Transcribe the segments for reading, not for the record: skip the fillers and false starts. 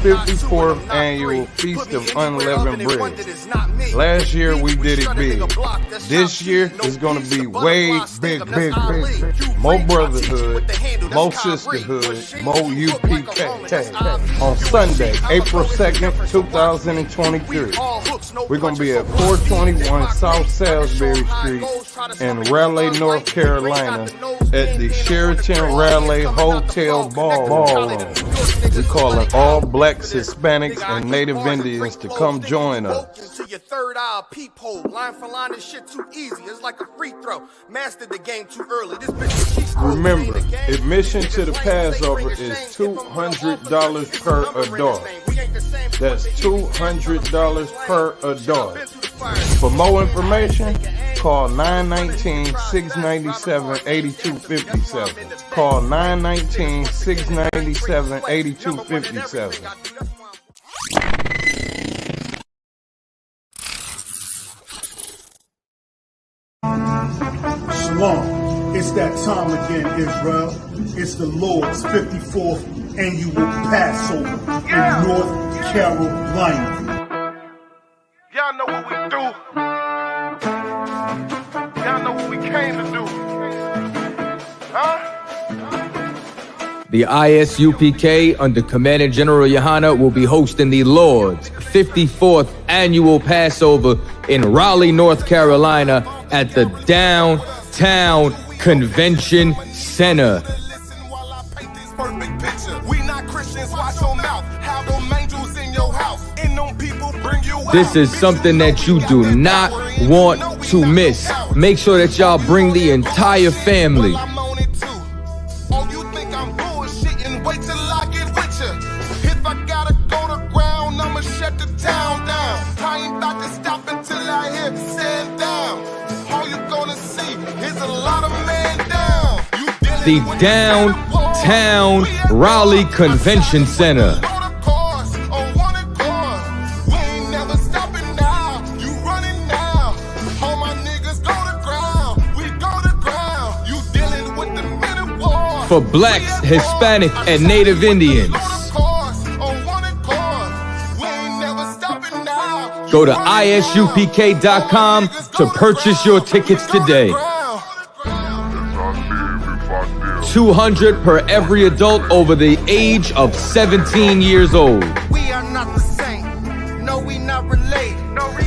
54th annual Feast of Unleavened Bread. Last year we did it big. This year is going to be way big. More brotherhood, more sisterhood, more UPK. On Sunday, April 2nd, 2023, we're going to be at 421 South Salisbury Street in Raleigh, North Carolina at the Sheraton Raleigh Hotel Ballroom. We call it all blacks, Hispanics, and Native Indians to come join us. Your third eye peephole, line for line, this shit too easy. It's like a free throw. Mastered the game too early. This bitch. Remember, admission to the Passover is $200 per adult. That's $200 per adult. For more information, call 919-697-8257. Call 919-697-8257. Shalom. It's that time again, Israel. It's the Lord's 54th annual Passover in North Carolina. Y'all know what we do. Y'all know what we came to do. Huh? The ISUPK, under Commander General Yohana, will be hosting the Lord's 54th annual Passover in Raleigh, North Carolina at the Downtown Convention Center. This is something that you do not want to miss. Make sure that y'all bring the entire family. The Downtown Raleigh Convention Center. For blacks, Hispanic, and Native Indians. Go to isupk.com to purchase your tickets today. $200 per every adult over the age of 17 years old. We are not the same. No, we not related.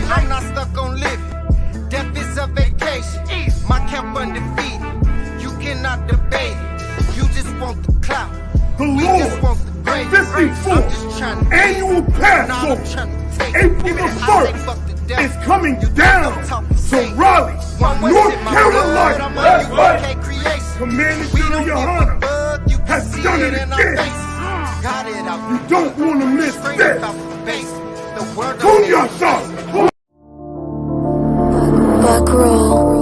I'm not stuck on living. Death is a vacation. My camp undefeated. You cannot debate it. You just want the clout. The Lord's 54th annual Passover, April the 1st, is coming down to Raleigh, North Carolina. That's right. Commander General Yohana has done it again. You don't want to miss this. Pull yourself. Back row.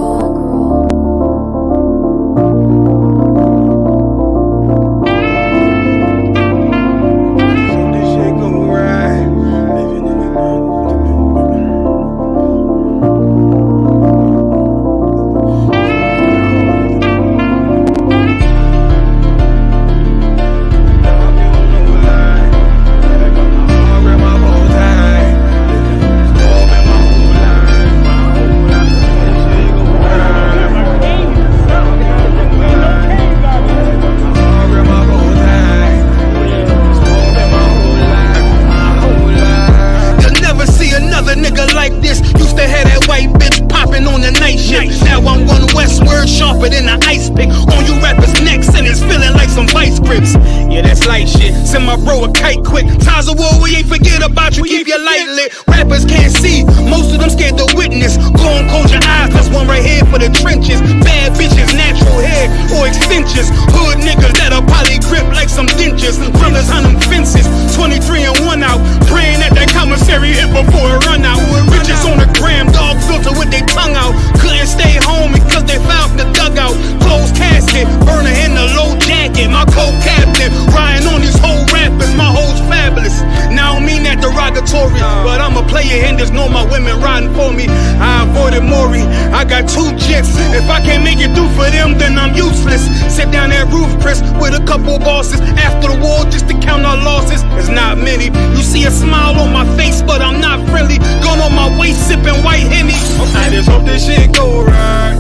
Send my bro a kite quick. Times of war, we ain't forget about you. Keep your light lit. Rappers can't see. Most of them scared to witness. Go on, close your eyes. There's one right here for the trenches. Bad bitches, natural hair or extensions. Hood niggas that'll poly grip like some dentures. Brothers on them fences. 23 and 1 out. Praying that that commissary hit before it run out. Bitches on the gram, dog filter with their tongue out. Couldn't stay home because they found the dugout. Closed casket, burner in the low jacket. My co-captain, riding on these whole rappers. My hoes fabulous. Now I don't mean that derogatory, but I'm a a player and there's no more women riding for me. I avoided Maury, I got 2 jets. If I can't make it through for them, then I'm useless. Sit down that roof, Chris, with a couple bosses. After the war, just to count our losses. There's not many. You see a smile on my face, but I'm not friendly. Gun on my waist, sipping white Henny. I just hope this shit go right.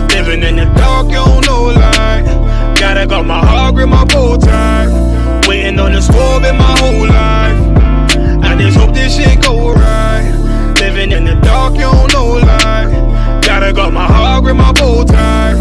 Living in the dark, you don't know light. Gotta got my heart, grip my bow tie. Waiting on the storm in my whole life. I just hope this shit go right. Living in the dark, you don't know light. Gotta got my heart, grip my bow tie.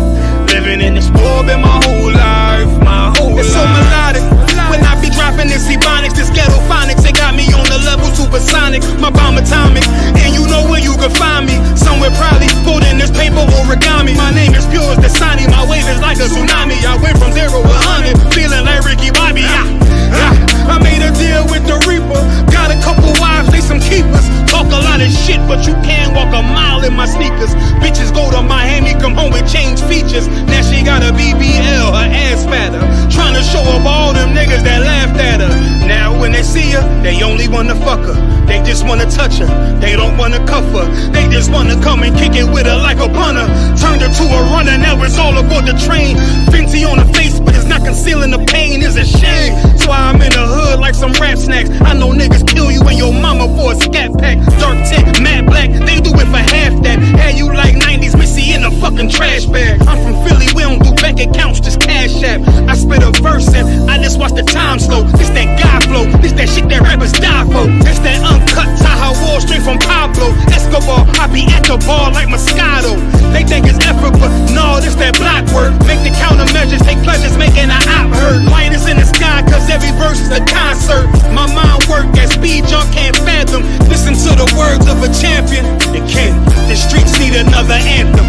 Living in the storm in my whole life. My whole life. It's so melodic. When I be dropping this ebonics, this ghetto phonics, it got me on the level supersonic. My bomb atomic, and you know where you can find me. Somewhere probably folding this paper origami. My name is pure as the Dasani, my wave is like a tsunami. I went from 0 to 100, feeling like Ricky Bobby. I made a deal with the Reaper. Got a couple wives, they some keepers. Talk a lot of shit, but you can't walk a mile in my sneakers. Bitches go to Miami, come home with change features. Now she got a BBL, her ass fatter. Trying to show up all them niggas that laughed at her. Now when they see her, they only wanna fuck her. They just wanna touch her, they don't wanna cuff her. They just wanna come and kick it with her like a punter. Turned her to a runner, now it's all aboard the train. Fenty on her face, but it's not concealing the pain, it's a shame. So I'm in the hood like some rap snacks. I know niggas kill you and your mama for a scat pack. Dark tint, matte black, they do it for half that. Had you like 90s Missy in a fucking trash bag. I'm from Philly, we don't do bank accounts, just cash app. I spit a verse and I just watch the time slow. This that guy flow, this that shit that rappers die for. This that uncut Taha Wall straight from Pablo Escobar. I be at the bar like Moscato. They think it's effort, but no, this that block work. Make the countermeasures, take pleasures, making an op hurt. Light is in the sky, cause every verse is a concert. My mind work at speed, y'all can't fathom. Listen to the words of a champion. It can't, the streets need another anthem.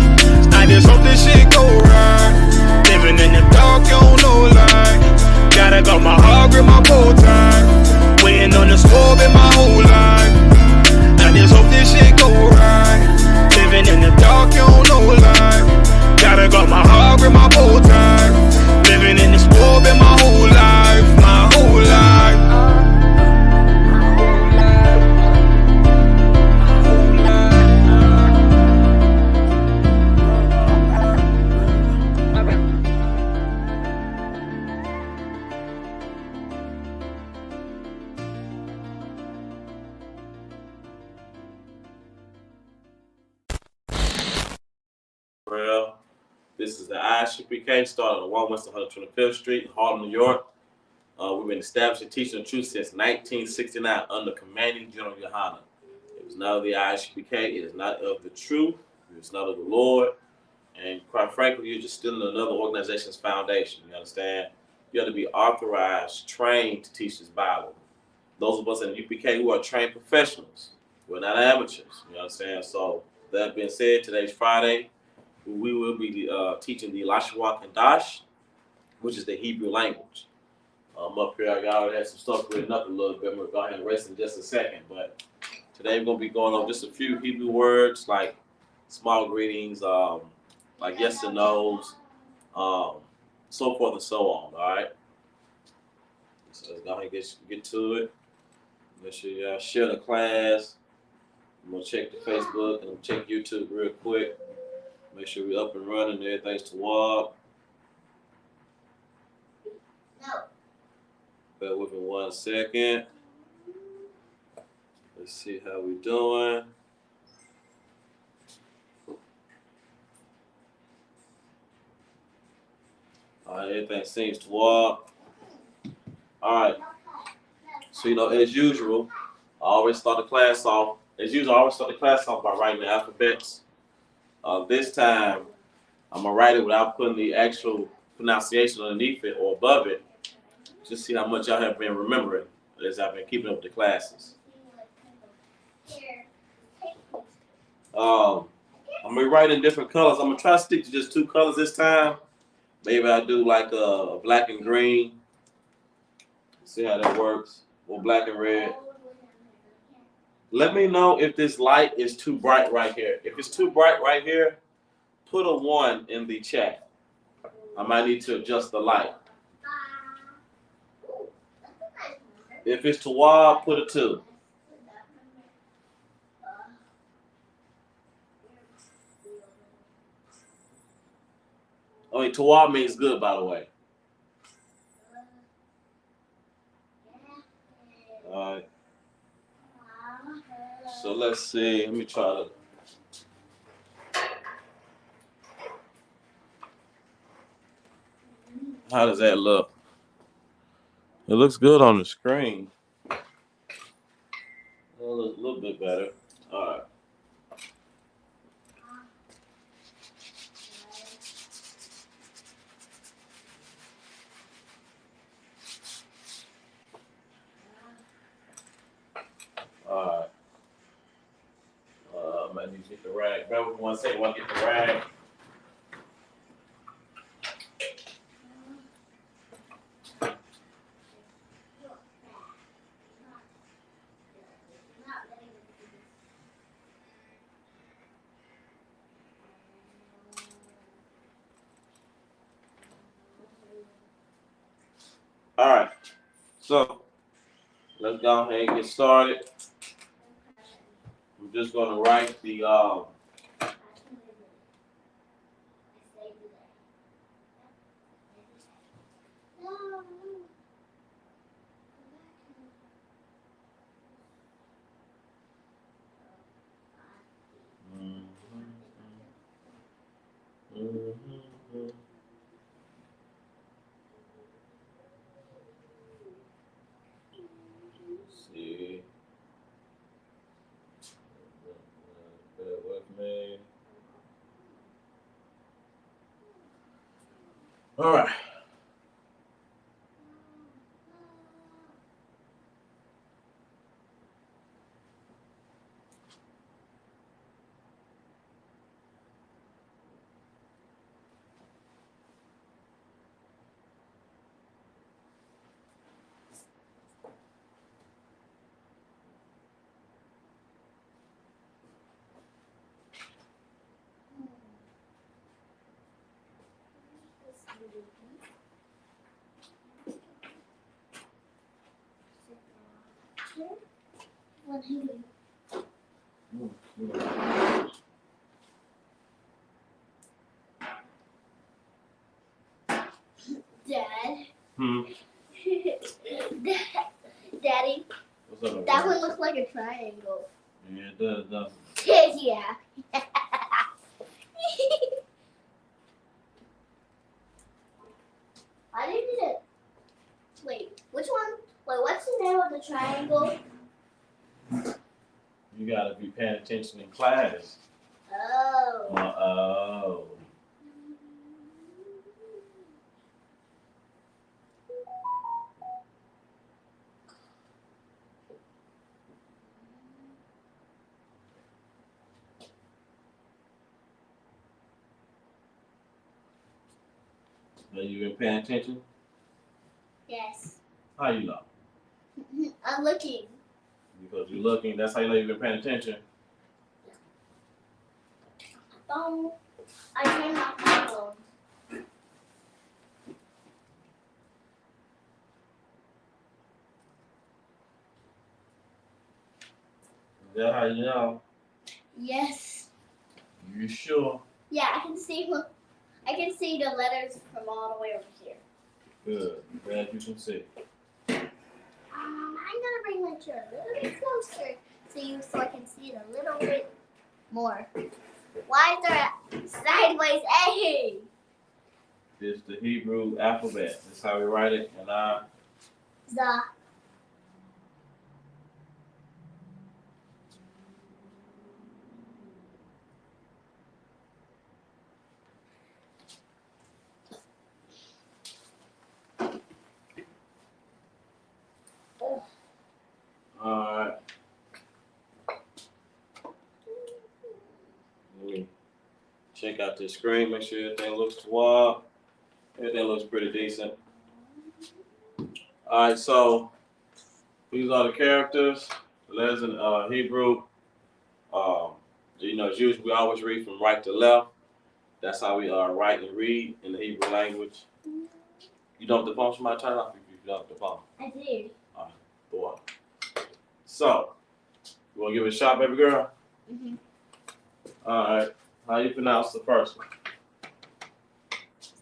I just hope this shit go right. Living in the dark, you don't know light. Gotta got my heart, grip my bow tie. Waiting on the storm in my whole life. I just hope this shit go right. Living in the dark, you don't know light. Gotta got my heart, grip my bow tie. Living in the storm in my whole life. My whole life. This is the ISUPK, started on 1 West 125th Street, Harlem, New York. We've been establishing teaching the truth since 1969 under commanding General Yohana. It was not of the ISUPK, it is not of the truth, it is not of the Lord, and quite frankly, you're just stealing another organization's foundation, you understand? You have to be authorized, trained to teach this Bible. Those of us in the UPK who are trained professionals, we're not amateurs, you understand? So, that being said, today's Friday. We will be teaching the Lashawan Qadash, which is the Hebrew language. Up here, I already had some stuff written up a little bit. We'll go ahead and rest in just a second. But today we're going to be going over just a few Hebrew words like small greetings, like yes and no's, so forth and so on. All right. So let's go ahead and get to it. Make sure you share the class. I'm going to check the Facebook and check YouTube real quick. Make sure we're up and running. Everything's to walk. No. Bear with me 1 second. Let's see how we're doing. All right, everything seems to walk. All right. So, as usual, I always start the class off. By writing the alphabets. This time, I'm going to write it without putting the actual pronunciation underneath it or above it. Just see how much y'all have been remembering as I've been keeping up with the classes. I'm going to write in different colors. I'm going to try to stick to just 2 colors this time. Maybe I'll do like a black and green. See how that works. Or black and red. Let me know if this light is too bright right here. If it's too bright right here, put a 1 in the chat. I might need to adjust the light. If it's too wild, put a 2. I mean, Tawab means good, by the way. All right. So let's see. Let me try to. How does that look? It looks good on the screen. A little bit better. All right. All right. I might need to get the rag. Bear with me 1 second while I get the rag. All right. So let's go ahead and get started. I'm just going to write the see. Bear with me. All right. Dad. Hmm. Daddy, What's up, that one looks like a triangle. Yeah, it does, doesn't it? Yeah. I didn't need it. Wait, which one? Wait, what's the name of the triangle? You gotta be paying attention in class. Oh. Oh. Have you been paying attention? Yes. How you know? I'm looking. Because you're looking, that's how you know you've been paying attention. I turned off my phone. Is that how you know? Yes. You sure? Yeah, I can see the letters from all the way over here. Good. Glad you can see. I'm gonna bring my chair a little bit closer to you so I can see it a little bit more. Why is there a sideways A? It's the Hebrew alphabet. That's how we write it. And The. alright. Let me check out the screen, make sure everything looks suave. Everything looks pretty decent. Alright, so these are the characters. The letters in Hebrew. You know, as usual, we always read from right to left. That's how we write and read in the Hebrew language. You don't have the phone? Somebody turn it off if you don't have the phone. I did. Alright, go on. So, you want to give it a shot, baby girl? Mm-hmm. Alright. How you pronounce the first one?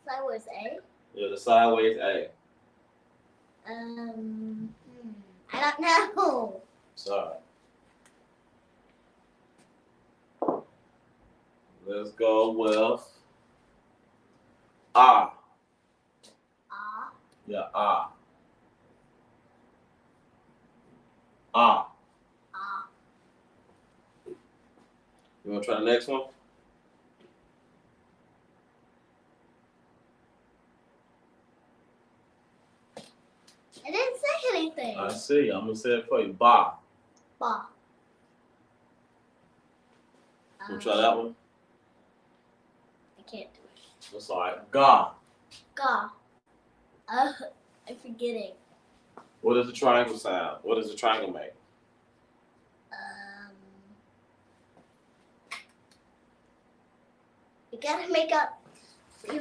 sideways A? Yeah, the sideways A. I don't know. Sorry. Let's go with Ah. Ah. Yeah, Ah. Ah. Ah. You want to try the next one? I didn't say anything. I see. I'm going to say it for you. Ba. Ba. You want to try that one? I can't do it. That's all right. Ga. Ga. I'm forgetting. What is the triangle sound? What does the triangle make? You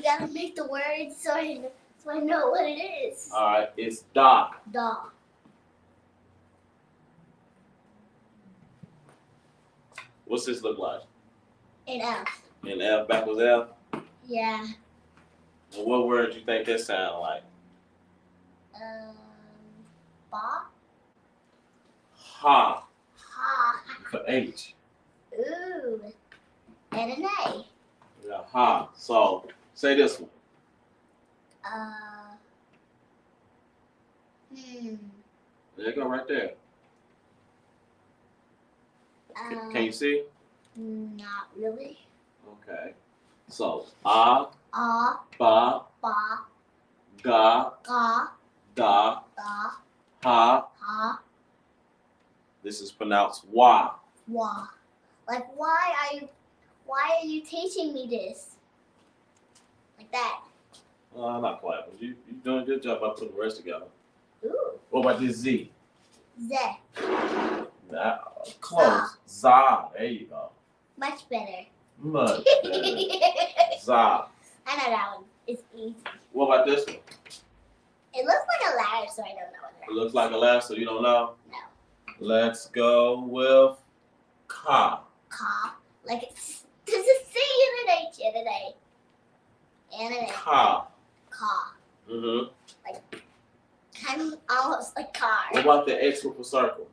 gotta make the words so I know what it is. All right. It's Da. Da. What's this look like? An F. An F backwards F? Yeah. And what word do you think that sound like? Ba. Ha. Ha. For H. Ooh. And an A. Yeah, ha. So say this one. There you go, right there. Can you see? Not really. Okay. So Ah, Ah. Ba, Ba. Ga, Ga. Da, Da. Ha. Ha. This is pronounced Wa. Wa. Like why are you teaching me this? Like that. I'm not clapping. You're doing a good job by putting the rest together. Ooh. What about this Z? Z. Close. Za. There you go. Much better. Much better. Za. I know that one. It's easy. What about this one? It looks like a ladder, so I don't know what It looks like a ladder, so you don't know? No. Let's go with Ka. Ka. Like it's there's a C and an H and an A. And an A. Ka. Ka. Mm-hmm. Like kind of almost like car. What about the X with a circle?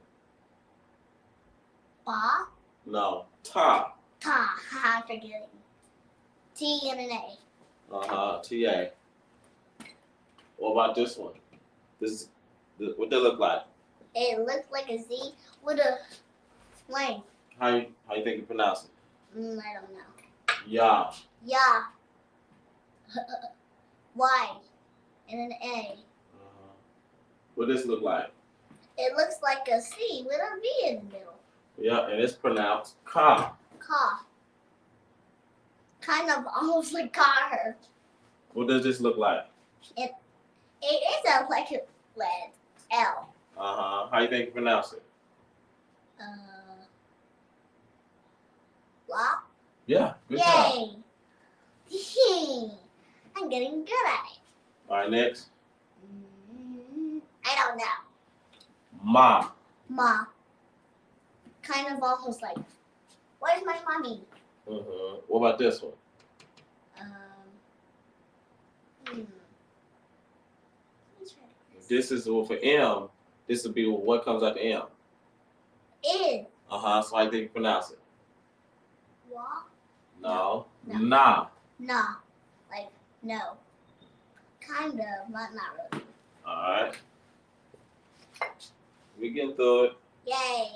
Ba. No. Ta. Ta. Haha, forgetting. T and an A. Uh-huh. T-A. What about this one? What they look like? It looks like a Z with a flame. How you think you pronounce it? I don't know. Ya. Yeah. Y and an A. Uh-huh. What this look like? It looks like a C with a V in the middle. Yeah, and it's pronounced Ka. Ka. Kind of almost like car. What does this look like? It is a like a lead L. Uh-huh. How you think you pronounce it? La. Yeah, good job. Yay! I'm getting good at it. All right, next. I don't know. Ma. Ma. Kind of almost like, where's my mommy? Mm-hmm. What about this one? This is for M. This would be what comes after M. In. Uh-huh. So how you think you pronounce it? Wa. No. No. Na. Nah. Like, no. Kind of, but not really. All right. We getting through it. Yay.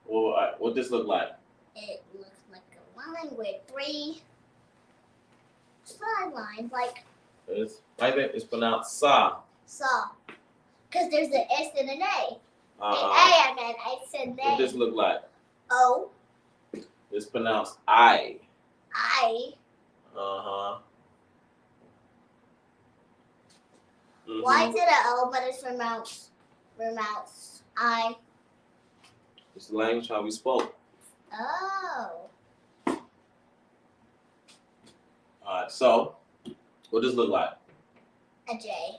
Well, what this look like? It looks like a line with 3 side lines, like I think it's pronounced Sa. saw. Because there's an S and an A. Uh-huh. I meant I said What this name. look like? O. It's pronounced I. I. Uh-huh. Mm-hmm. Why is it an O, but it's pronounced I? It's the language how we spoke. Oh. All right, so what does it look like? A J.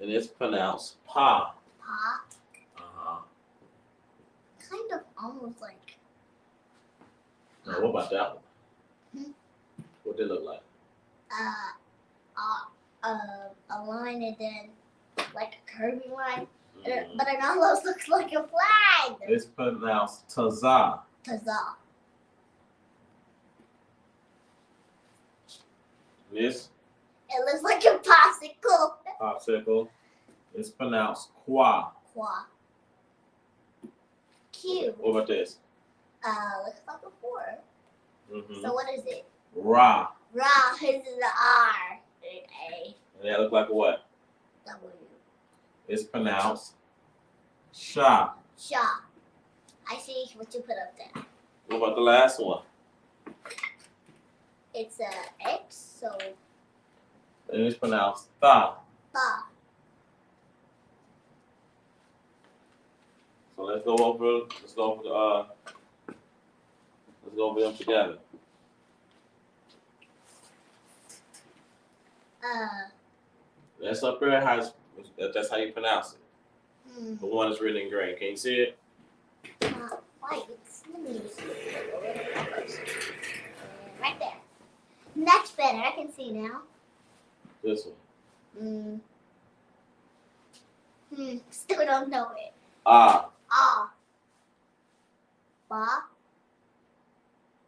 And it's pronounced Pa. Pa. Uh-huh. Kind of almost like. Now, what about that one? What they look like? A line and then like a curvy line. But it almost looks like a flag. It's pronounced Tazah. Tazah. This It looks like a popsicle. popsicle is pronounced Qua. Qua. Cute. What about this? Looks like a 4. Mm-hmm. So what is it? Ra. Ra. This is the R. A. And that look like what? W. It's pronounced Sha. Sha. I see what you put up there. What about the last one? It's a X, so And it's pronounced Tha. Ba. So let's go over them together. That's up there. That's how you pronounce it. The one that's written in green. Can you see it? White. Let me see it. Right there. That's better. I can see now. This one. Still don't know it. Ah. Ah. Ba.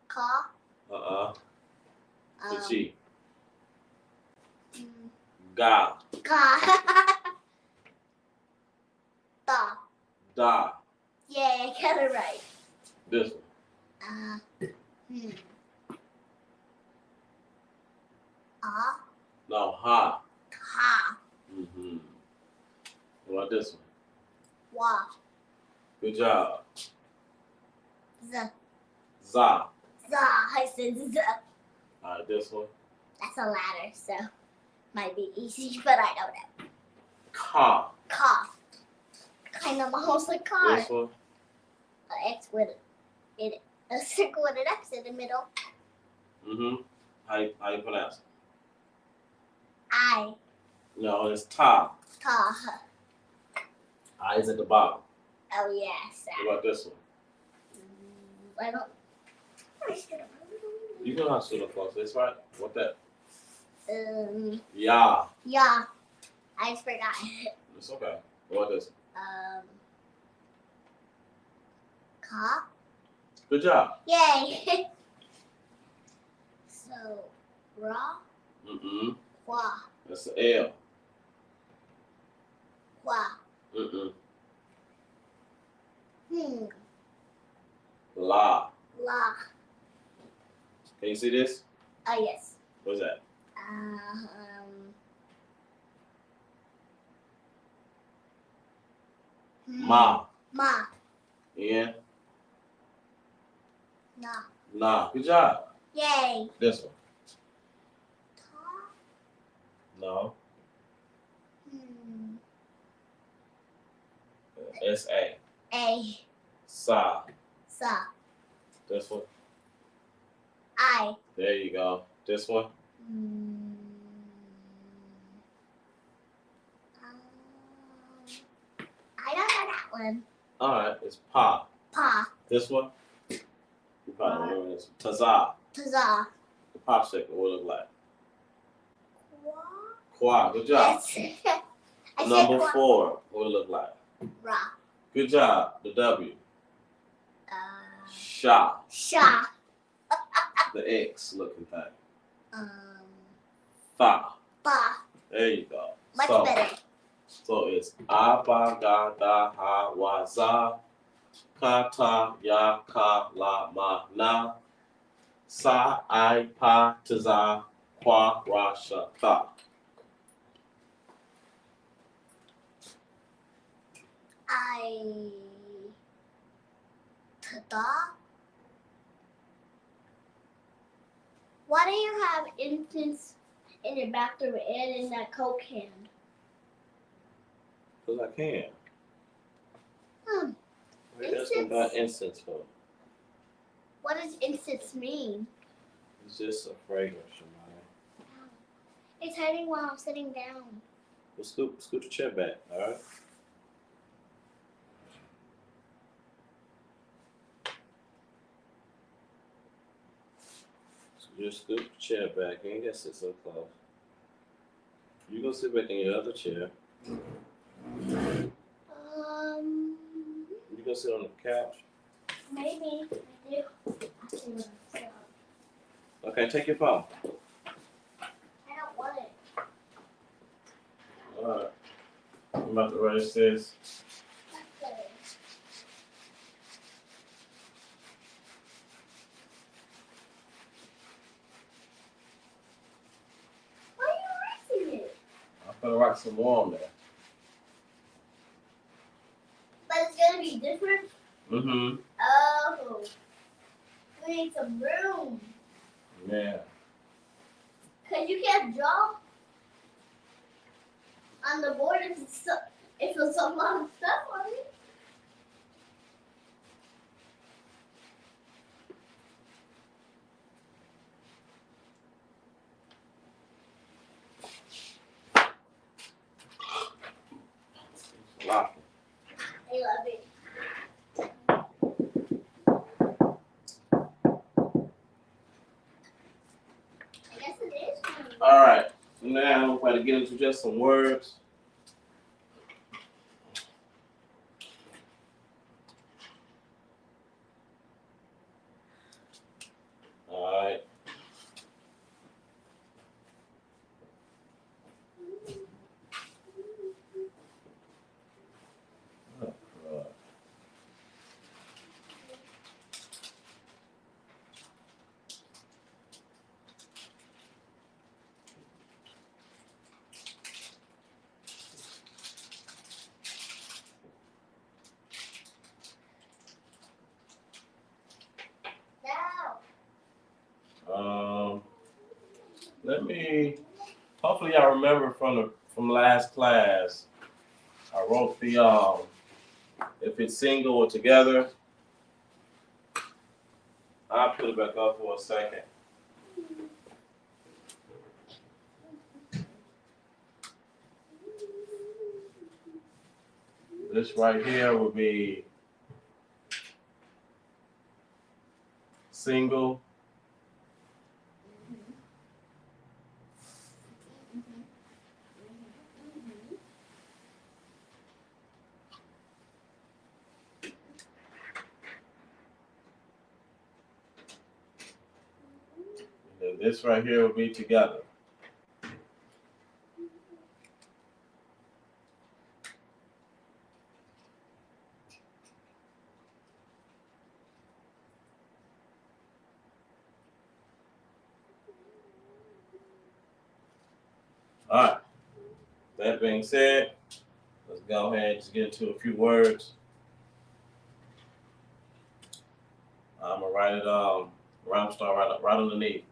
Ka. Chi. Ga. Ka. Da. Da. Yeah, I got it right. This one. Ah. No. Ha. Ha. Mm-hmm. What about this one? Wa. Good job. Z. Za. Za. I said Z. All right, this one. That's a ladder, so might be easy, but I don't know. Ka. Ka. Kind of almost like car. This one. An X with a circle with an X in the middle. Mm-hmm. How you pronounce it? I. No, it's Ta. Ta. I is at the bottom. Oh yes. What about this one? I don't. You know how to look close. That's right. What that? Yeah. Yeah. I just forgot. It's okay. What about this? Ka. Good job. Yay. So, Ra. Mm-mm. Qua. That's the L. Qua. Mm-mm. La. La. Can you see this? Oh yes. What's that? Ma. Ma. Yeah. Na. Nah. Good job. Yay. This one. Ta. No. S-A. A. Sa. Sa. This one. I. There you go. This one. I don't know that one. All right. It's Pa. Pa. This one. You probably remember this. Tazah. Tazah. The popsicle. What it look like? Qua. Qua. Good job. Yes. I said Number qua. 4. What it look like? Ra. Good job. The W. Sha. Sha. The X looking thing. Tha. Ba. There you go. Much so, better. So it's A, Ba, Ga, Da, Ha, Wa, Za, Ka, Ta, Ya, Ka, La, Ma, Na, Sa, I, Pa, Taza, Qua, Ra, Sha, Tha. I. Tada. Why do you have incense in your bathroom and in that Coke can? Because I can. That's Incense? what incense for. What does incense mean? It's just a fragrance, Shemaya. It's hurting while I'm sitting down. Well, scoot the chair back, all right? Scoot Just scoop the chair back. You ain't got to sit so close. You go sit back in your other chair. You go sit on the couch. Maybe I do. Okay, take your phone. I don't want it. Alright. I'm about to write this. Okay. Why are you erasing it? I'm gonna write some more on there. But it's gonna be different. Mm-hmm. Oh, we need some room. Yeah. Cause you can't draw on the board if it's a lot of stuff on it. Wow. I love it. I guess it is. Alright. So now I'm going to get into just some words. Alright. Let me. Hopefully, y'all remember from last class. I wrote the if it's single or together. I'll put it back up for a second. This right here will be single. And this right here will be together. All right. That being said, let's go ahead and just get into a few words. I'm gonna write it right underneath.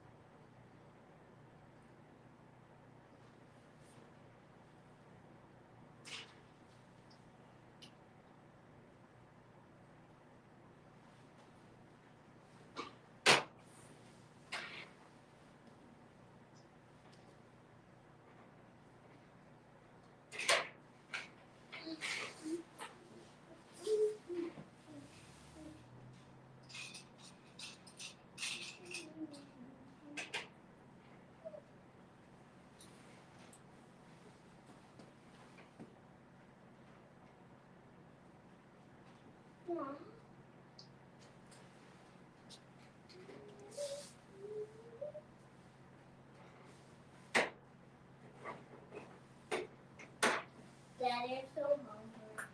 Daddy, I'm so hungry.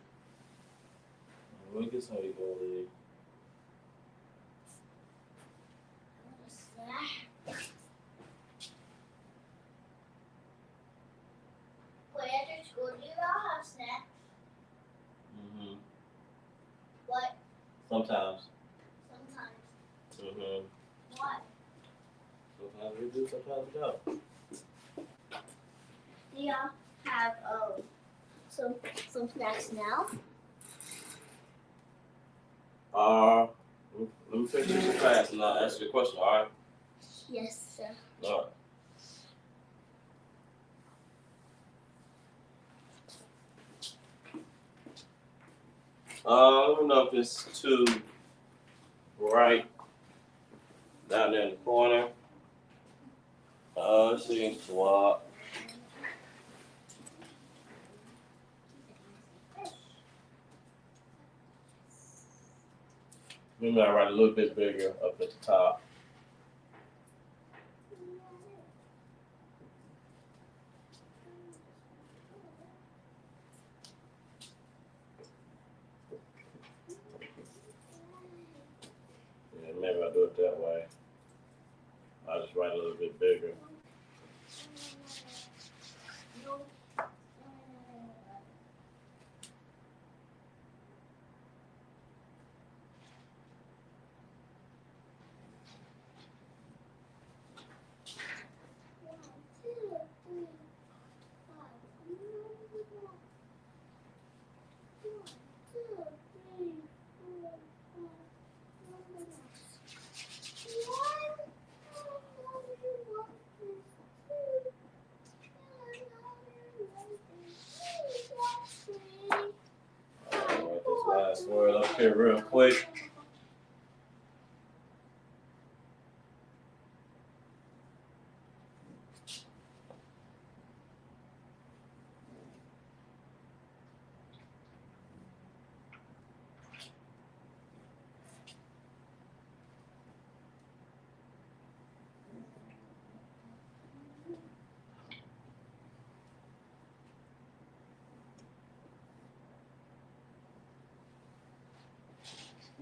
We'll get something to go with. I want a snack. Wait, after school, do you all have snacks? Mm-hmm. What? Sometimes. Sometimes. Mm-hmm. What? Sometimes we do, sometimes we don't. Do y'all have some snacks now? Let me finish this class and I'll ask you a question, all right? Yes, sir. All right. Let me know if it's too bright down there in the corner. She swap. Maybe I write a little bit bigger up at the top. Yeah, maybe I'll do it that way. I'll just write a little bit bigger. Last word up here real quick.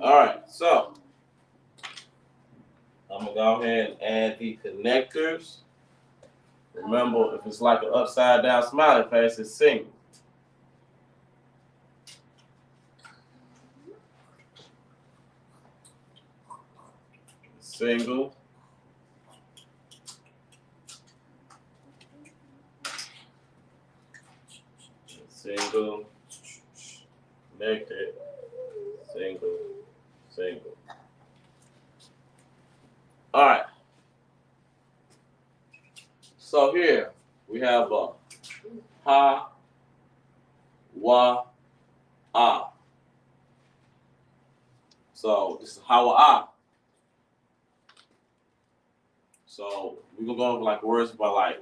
All right, so I'm gonna go ahead and add the connectors. Remember, if it's like an upside down smiley face, it's single. Single. Single. Connected. Single. Single. All right. So here we have a ha, wa, ah. So this is ha, wa, ah. So we're gonna go over like words by like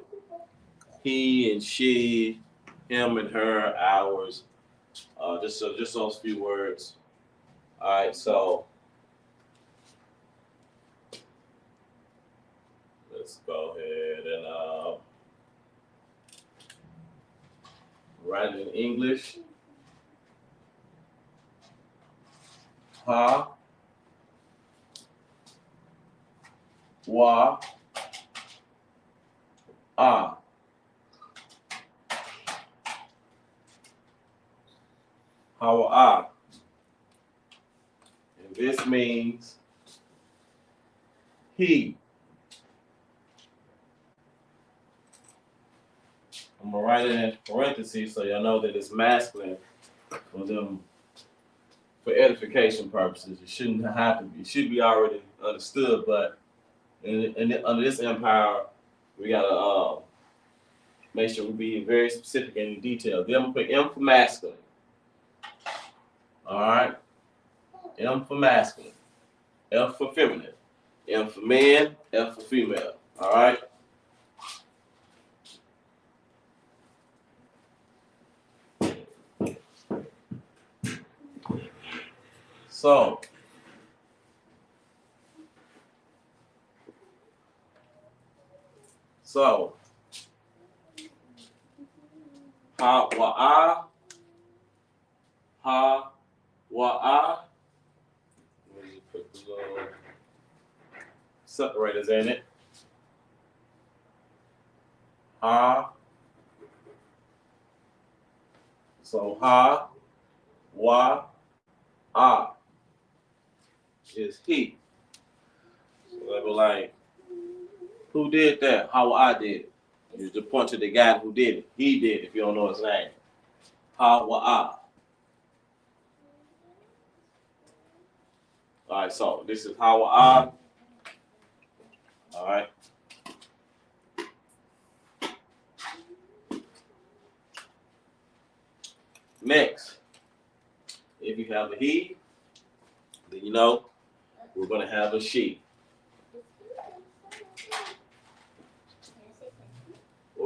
he and she, him and her, ours. Just those few words. All right, so let's go ahead and write it in English. Ha, wa, ah. Ha, wa, ah. And this means he. I'm gonna write it in parentheses so y'all know that it's masculine for edification purposes. It shouldn't have to be. It should be already understood, but under this empire, we gotta make sure we be very specific and in detail. Then I'm gonna put M for masculine. All right, M for masculine, F for feminine, M for man, F for female. All right. So, ha, wa, ah, ha, wa, ah. Let me put the little separators in it. Ha. So, ha, wa, ah is he. So they were like, who did that? How I did it. You just point to the guy who did it. He did it if you don't know his name. How I. All right, so this is how I. All right. Next, if you have a he, then you know we're going to have a she.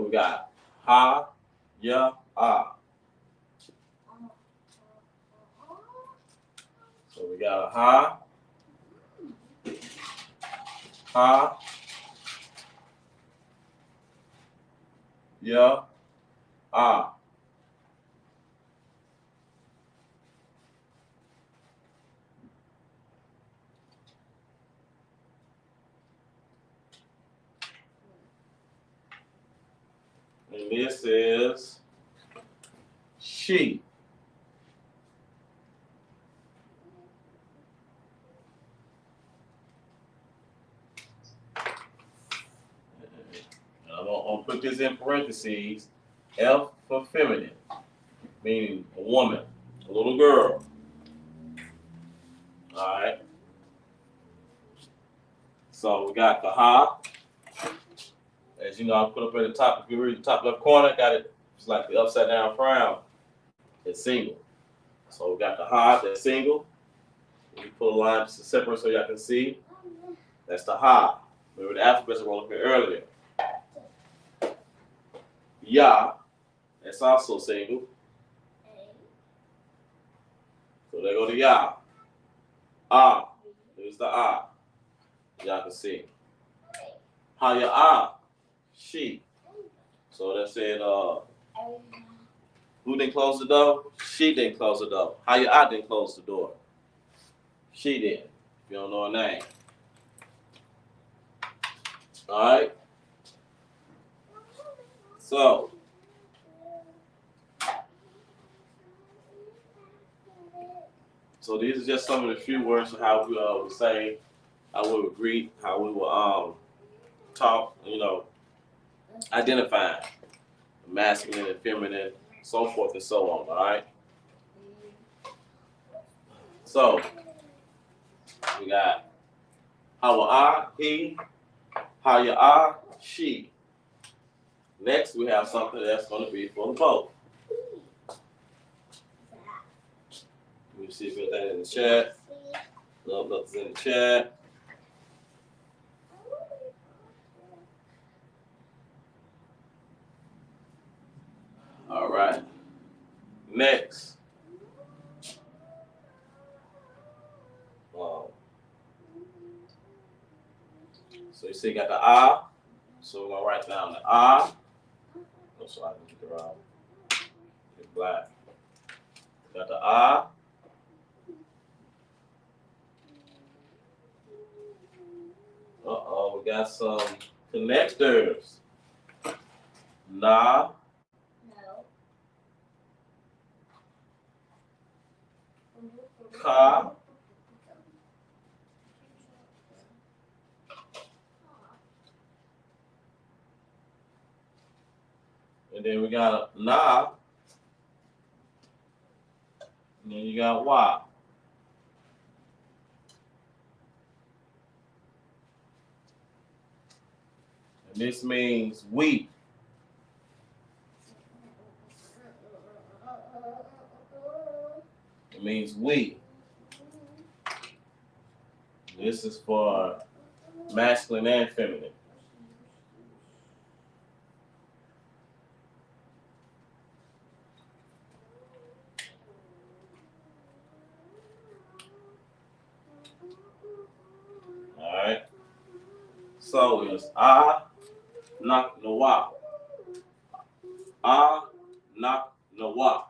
we got ha, ya, ah. So we got a ha, ya, ah. And this is she. And I'm gonna put this in parentheses. F for feminine, meaning a woman, a little girl. All right. So we got the ha. As you know, I put up at the top. If you read the top left corner, got it. It's like the upside down frown. It's single. So we got the ha, that's single. We put a line to separate so y'all can see. That's the ha. Remember the alphabets I wrote up here earlier. Ya, that's also single. So there go the ya. Ah, there's the ah. Y'all can see. Ha ya ah, she. So that said, who didn't close the door? She didn't close the door. Ha ya ah didn't close the door. She did. If you don't know her name. All right. So these are just some of the few words of how we would say, how we would greet, how we would talk, identifying masculine and feminine, so forth and so on, all right? So we got how I, he, how you are, she. Next, we have something that's going to be for the both. Let me see if anything in the chat. No, nothing's in the chat. All right. Next. So you see, you got the ah. So we're going to write down the ah. So I can get it around. It's black. Got the ah. Uh-oh, we got some connectors. Na. No. Ka. And then we got a na. And then you got wa. And this means we. It means we. This is for masculine and feminine. All right. So it's ah, nak, nawa. Ah, nak, nawa.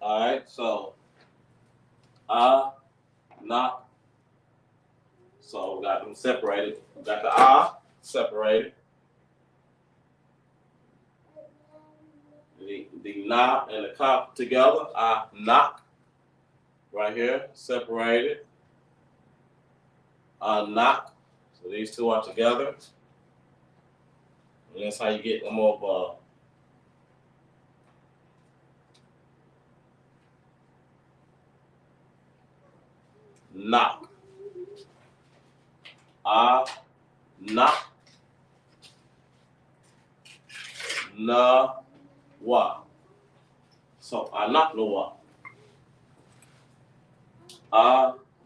All right, so not. So we got them separated. We got the separated. The na and the ka together. Knock. Right here, separated. Knock. So these two are together. And that's how you get them over. Knock. Knock. Na wa. So knock no wa.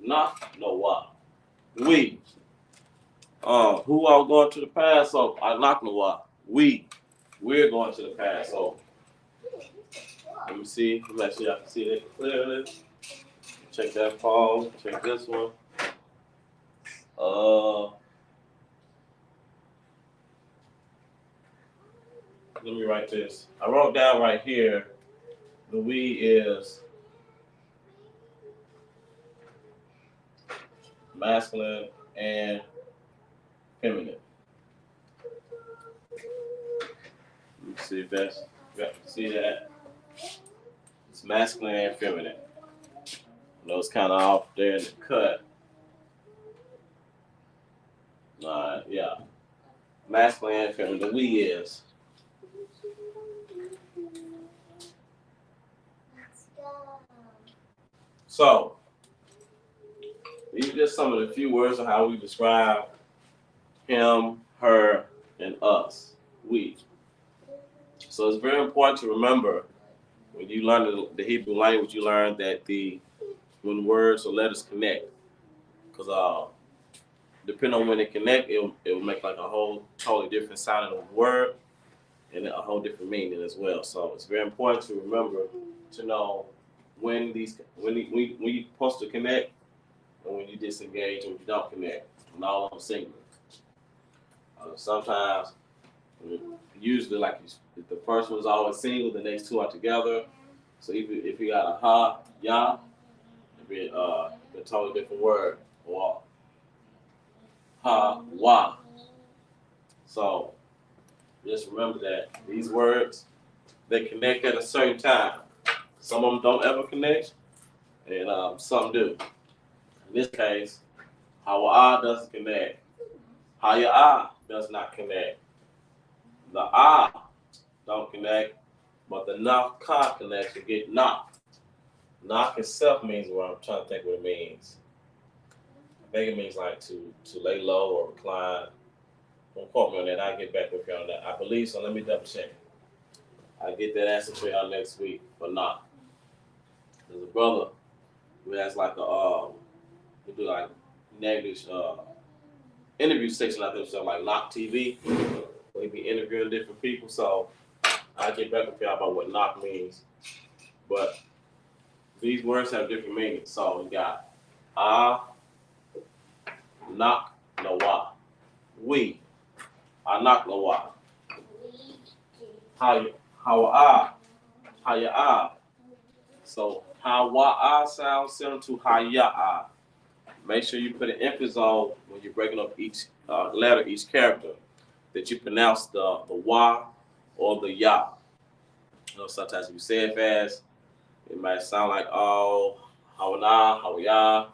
Knock no why. We. Who are going to the Passover? Knock no why. We're going to the Passover. Let me see. Make sure y'all can see that clearly. Check that phone. Check this one. Let me write this. I wrote down right here. The we is masculine and feminine. Let me see if that's, you can see that. It's masculine and feminine. I know it's kind of off there in the cut. Yeah. Masculine and feminine. The we is. So, these are just some of the few words of how we describe him, her, and us. We. So it's very important to remember when you learn the Hebrew language, you learn that when words or letters connect, because depending on when they connect, it will make like a whole totally different sounding of word and a whole different meaning as well. So it's very important to remember to know when you're supposed to connect and when you disengage and when you don't connect, and all of them singular. Sometimes, usually, like if the first one's always single, the next two are together. So if you got a ha, ya, it'd be a totally different word, or ha, wa. So just remember that these words, they connect at a certain time. Some of them don't ever connect, and some do. In this case, hawa doesn't connect. Haya does not connect. The don't connect, but the ka connects to get knock. Knock itself means what I'm trying to think what it means. I think it means like to lay low or recline. Don't quote me on that. I'll get back with you on that. I believe so. Let me double check. I'll get that answer to y'all next week for knock. There's a brother who has like we do like negative interview section out there, so like Knock TV. We be interviewing different people, so I'll get back with y'all about what knock means. But these words have different meanings. So we got knock no wa. We knock no wa. How So hawa sounds similar to haya. Make sure you put an emphasis on when you're breaking up each letter, each character, that you pronounce the wa or the ya. You know, sometimes if you say it fast, it might sound like hawana, hawaya,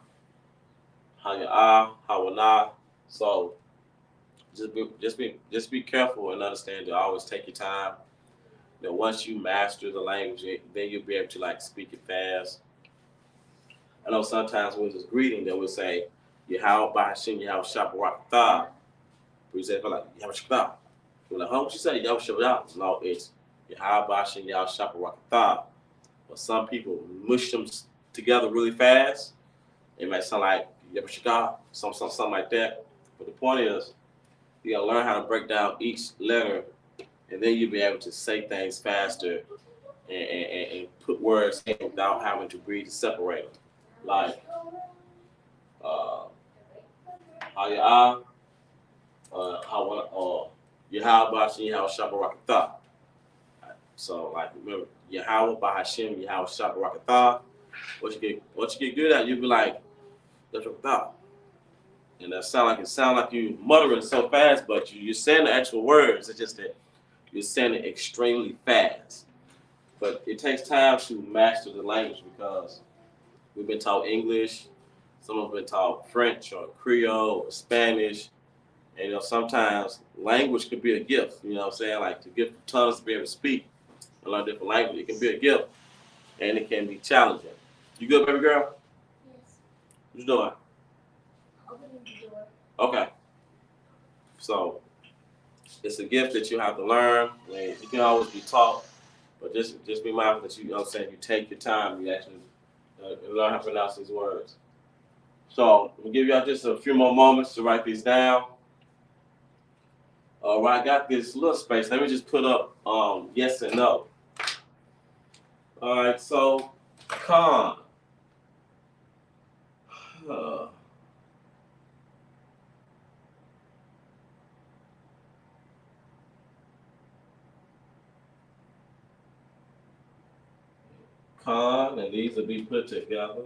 haya, hawana. So just be careful and understand to always take your time. You know, once you master the language, then you'll be able to like speak it fast. I know sometimes when it's greeting, they will say, Yahweh Bahashim, Yahweh Shabarakatah. For example, like, Yahweh Shabarakatah. You're like, what you say? Yahweh Shabarakatah. No, it's Yahweh Bahashim, Yahweh Shabarakatah. But some people mush them together really fast. It might sound like Yahweh Shabarakatah, something like that. But the point is, you gotta learn how to break down each letter, and then you'll be able to say things faster and put words in without having to breathe to separate them. Like Haya, Yahweh Bahashim, Yahweh Shabarakatah. So like remember Yahweh Bahashim, Yahweh Shabarakatah. What you get good at, you'll be like Shabarakatah. And that sound like you muttering so fast, but you're saying the actual words. It's just that you're saying it extremely fast. But it takes time to master the language because we've been taught English, some have been taught French or Creole or Spanish. And you know, sometimes language could be a gift, you know what I'm saying? Like to give tongues to be able to speak and learn different language, it can be a gift and it can be challenging. You good, baby girl? Yes. What you doing? Opening the door. Okay. So it's a gift that you have to learn. And you can always be taught, but just be mindful that you know what I'm saying, you take your time, you actually learn how to pronounce these words. So we'll give y'all just a few more moments to write these down. All right, I got this little space. Let me just put up yes and no. All right, so con. Con, and these will be put together.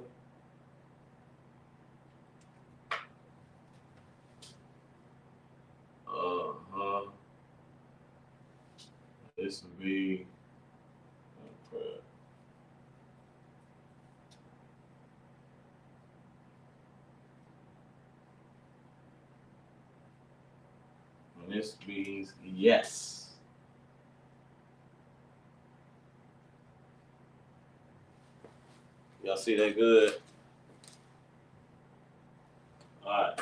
This will be and this means yes. Y'all see that good? All right.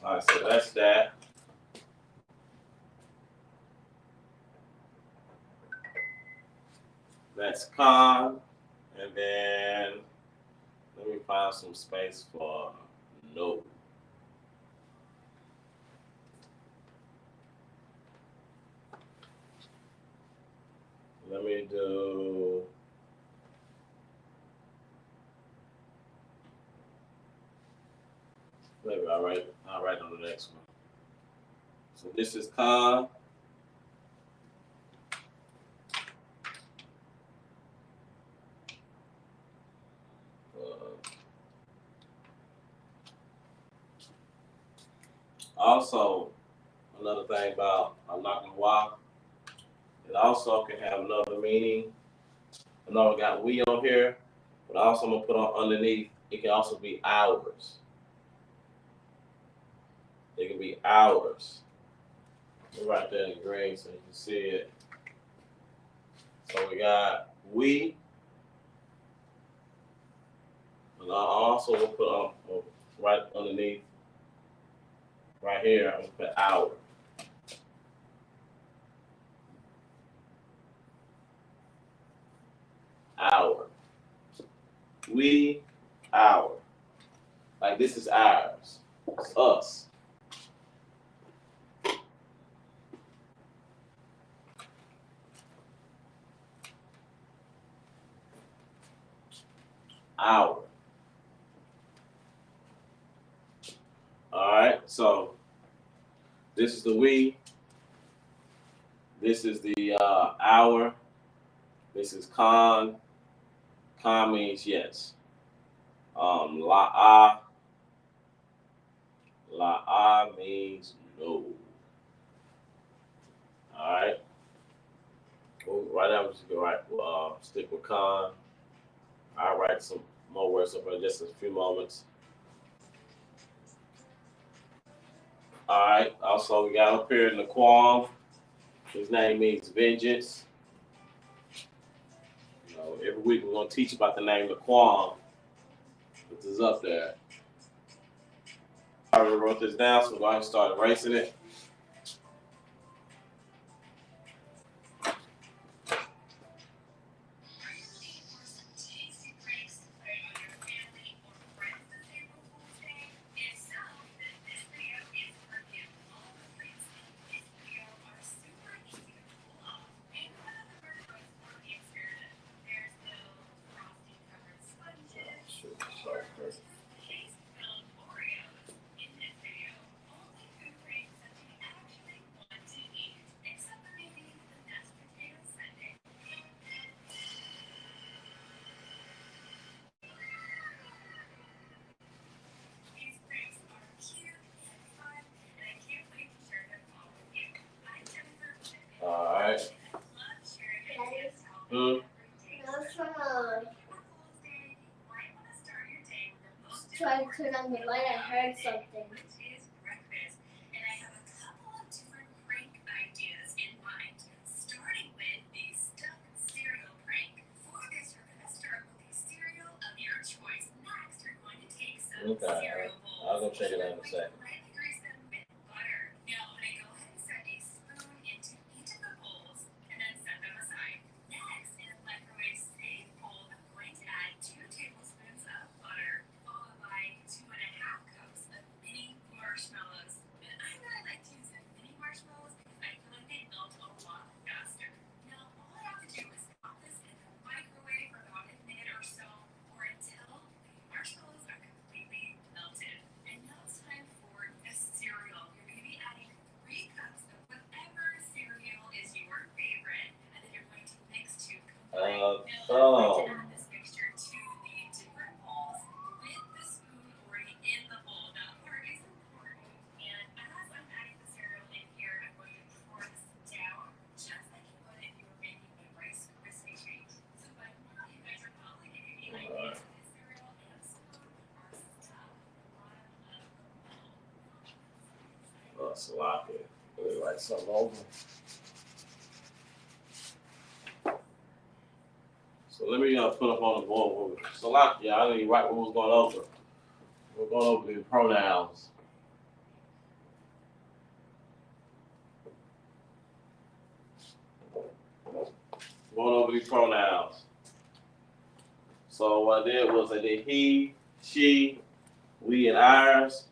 All right, so that's that. That's con. And then let me find some space for no. Let me do. Maybe I'll write on the next one. So this is con. Also, another thing about Alakwa, it also can have another meaning. I know I got we on here, but also I'm gonna put on underneath. It can also be hours. It can be hours. Right there in green so you can see it. So we got we. And I also will put on right underneath, right here, I'm gonna put hour. Hour. We, our. Like this is ours. It's us. Our. All right, so this is the we. This is the our. This is con. Con means yes. La means no. All right. Well, right now, we're just gonna stick with con. I'll write some more words up in just a few moments. All right. Also, we got up here in the Quam. His name means vengeance. You know, every week we're gonna teach about the name of Quam. This is up there. I already wrote this down, so we're going to start erasing it. All right. Try to turn on the light. I heard something. Okay, I'll go check it out in a second. Oh. Sloppy. Really like something over. So let me put up on the board. Sloppy. I didn't even write what was going over. We're going over the pronouns. Going over these pronouns. So what I did was I did he, she, we, and ours.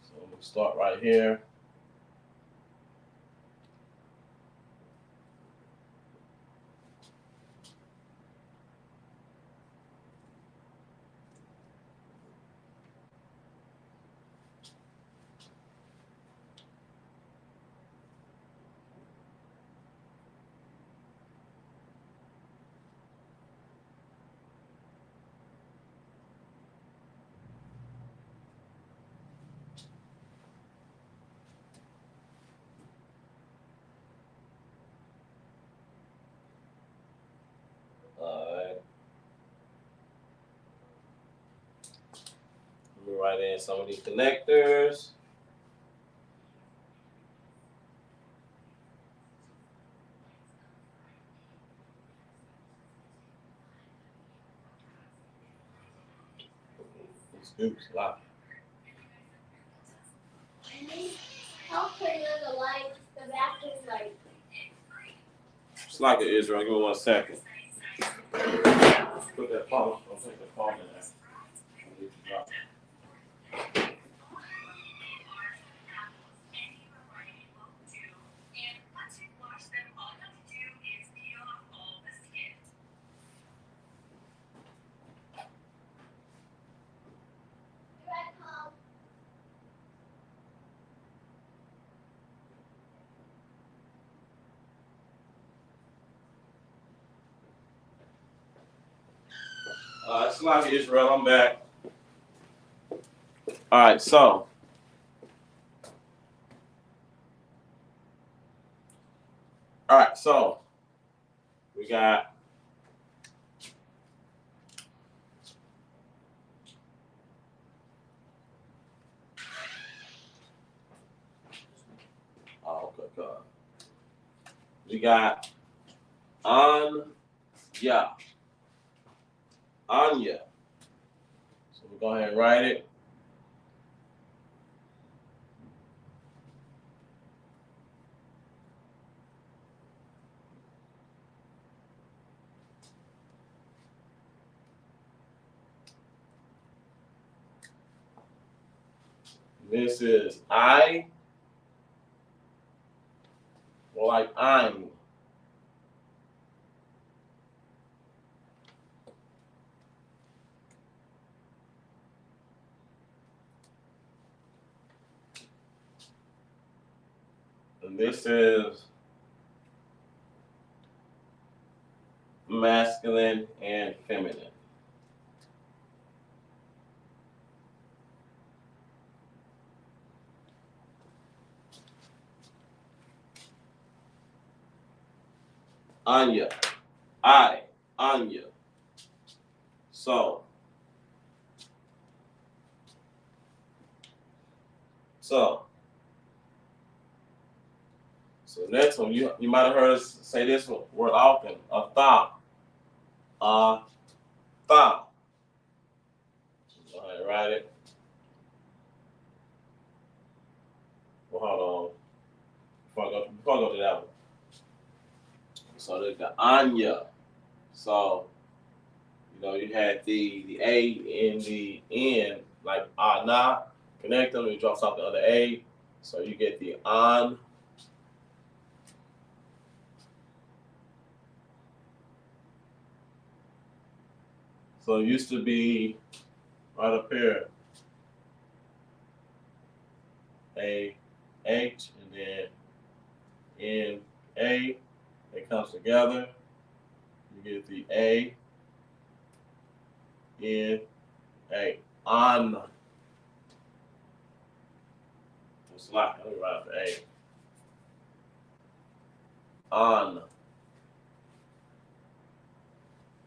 So we'll start right here. Alright. Let me write in some of these connectors. Oops, loud. Help turn on the light, the bathroom light. It's like it is, right? Give me 1 second. Put that phone. I'll take the phone in there. It's like Israel. I'm back. All right, so. All right, so we got we got Anya. Anya. So we'll go ahead and write it. This is I, or like I'm. And this is masculine and feminine. Anya. I, Anya. So next one, you might have heard us say this word often, a thought. A thought. Go ahead and write it. Well, hold on. Before I go to that one. So there's the Anya. So, you had the A in the end, like Ana. Connect them, it drops off the other A. So you get the An. So it used to be right up here. A, H, and then N, A. It comes together. You get the A, N, A. On. It's like, let me write out the A. On.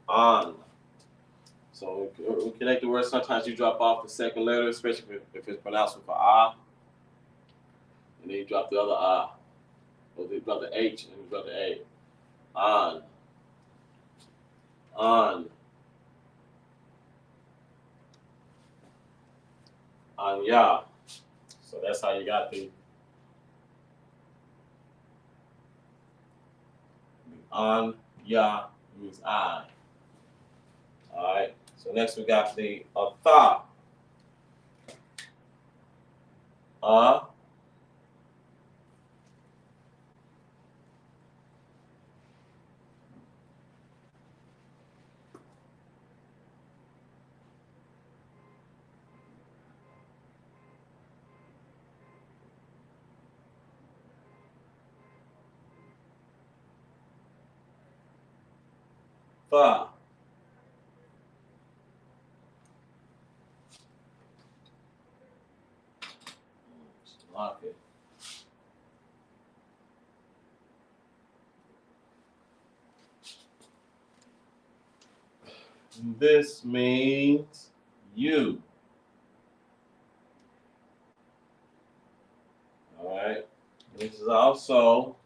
On. So we connect the words. Sometimes you drop off the second letter, especially if it's pronounced with an ah, and then you drop the other ah. Or you drop the H and you drop the A. On. On. On ya. So that's how you got the on ya means I. Alright. So next we got the tha. Fa. Lock it. This means you. All right. This is also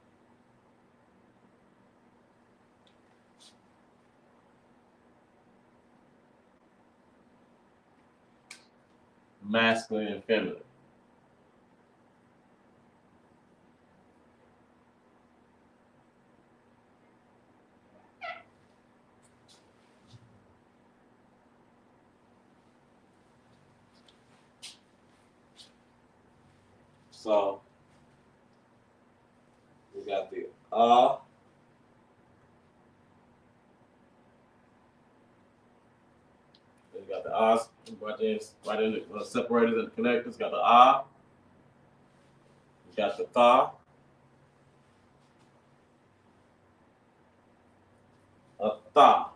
masculine and feminine. So we got the we got the ahs right in the separators and connectors. Got the ah. We got the tha. A tha.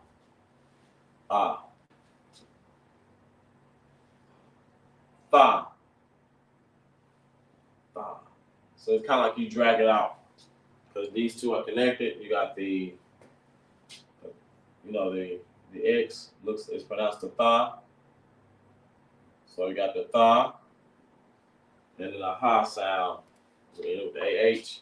Ah. Tha. Tha. So it's kind of like you drag it out because these two are connected. You got the, the X it's pronounced the tha. So you got the tha, and then the ha sound with the AH.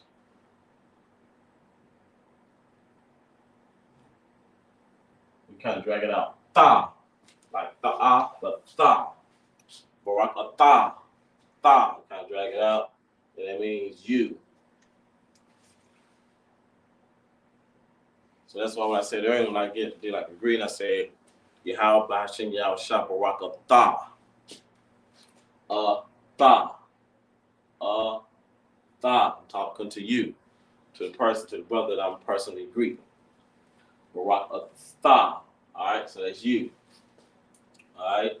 You kind of drag it out. Tha, like the but tha. Barak a tha. Tha, kind of drag it out. And that means you. So that's why when I said earlier, when I did like a greeting, I say, Yahal Bashin Yahal Shabaraka Tha. Tha. Tha. I'm talking to you, to the person, to the brother that I'm personally greeting. Baraka Tha. Alright, so that's you. Alright.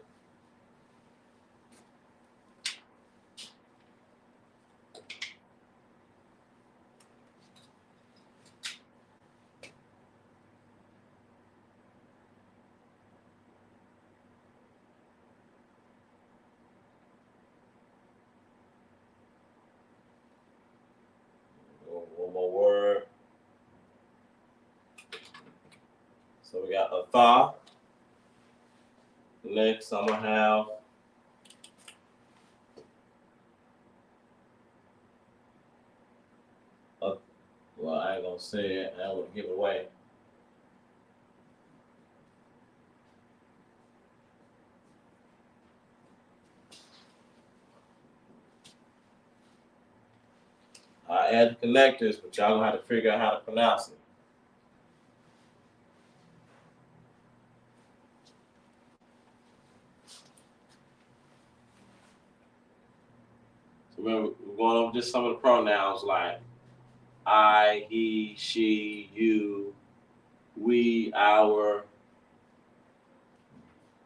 One more word. So we got a tha. Next, I'm gonna have well, I ain't gonna say it. I would give it away. I add connectors, but y'all gonna have to figure out how to pronounce it. So remember, we're going over just some of the pronouns like I, he, she, you, we, our,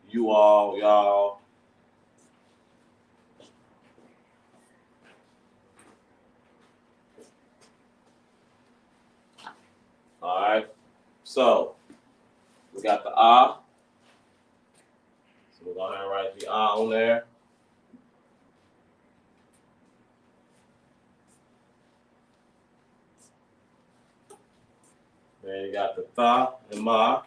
you all, y'all. So we got the ah. So we're going to write the ah on there. Then you got the tha and ma.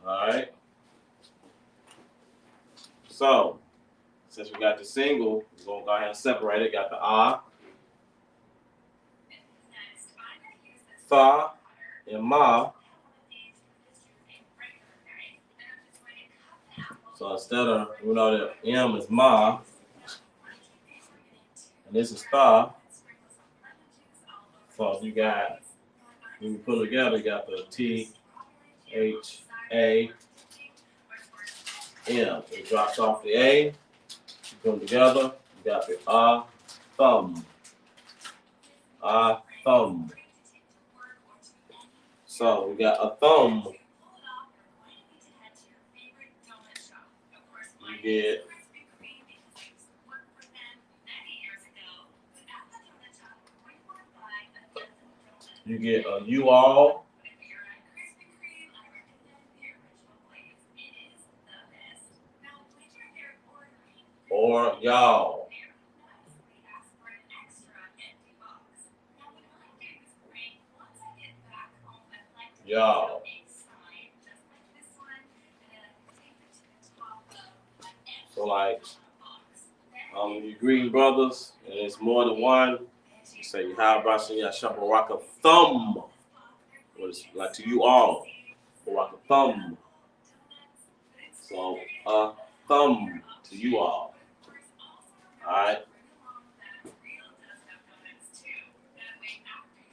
All right. So, since we got the single, we're going to go ahead and separate it. Got the ah, tha, and ma. So instead of, we know that M is ma, and this is tha. So you got, when you put it together, you got the T, H, A, M. It drops off the A. You put them together, you got the ah, thumb. Ah, thumb. So we got a thumb. You get a you all. Or y'all. Y'all. So like, when you greet brothers and it's more than one, you say, how about you rock a thumb? Was like to you all, or rock a thumb. So thumb to you all. All right.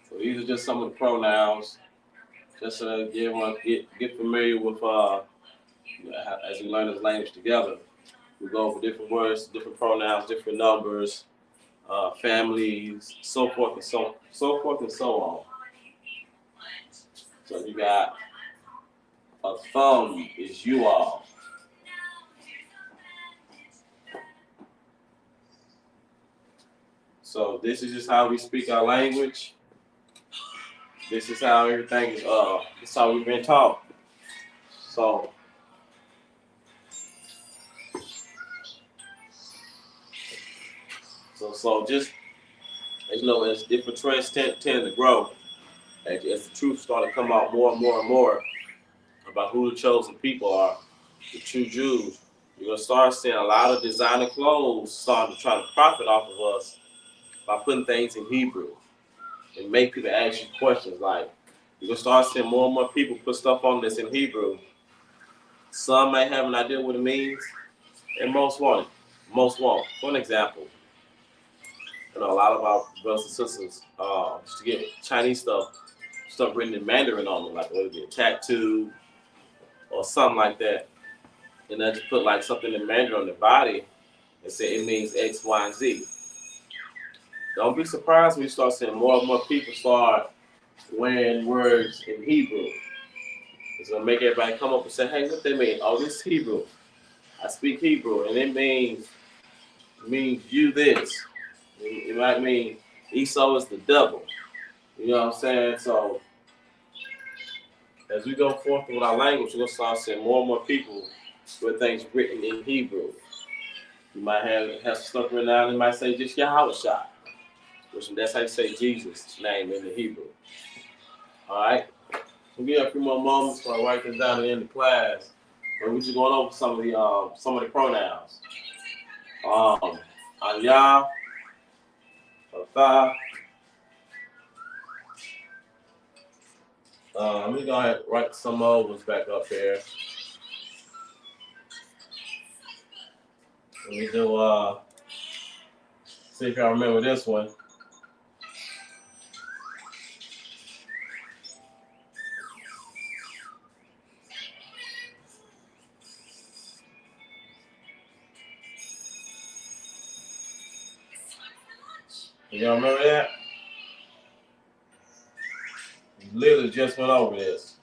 So these are just some of the pronouns, just so that everyone get familiar with as we learn this language together. We go over different words, different pronouns, different numbers, families, so forth and so on. So you got a thumb is you all. So this is just how we speak our language. This is how everything is. This is how we've been taught. So just as you know, as different trends tend to grow, as the truth started to come out more and more and more about who the chosen people are, the true Jews, you're gonna start seeing a lot of designer clothes starting to try to profit off of us by putting things in Hebrew and make people ask you questions. Like, you're gonna start seeing more and more people put stuff on this in Hebrew. Some may have an idea what it means, and most won't. Most won't. For an example, you know, a lot of our brothers and sisters just to get Chinese stuff written in Mandarin on them, like whether it be a tattoo or something like that, and then just put like something in Mandarin on their body and say it means X, Y, and Z. Don't be surprised when you start seeing more and more people start wearing words in Hebrew. It's gonna make everybody come up and say, "Hey, what they mean? Oh, this is Hebrew. I speak Hebrew, and it means you this. It might mean Esau is the devil." You know what I'm saying? So as we go forth with our language, we're gonna start seeing more and more people with things written in Hebrew. You might have stuff written down. You might say just Yahweh, which that's how you say Jesus' name in the Hebrew. All right. We'll give a few more moments before I write this down at the end of class. But we're just going over some of the pronouns. Anya, Tha. Let me go ahead and write some more ones back up here. Let me do see if y'all remember this one. Y'all remember that? We literally just went over this.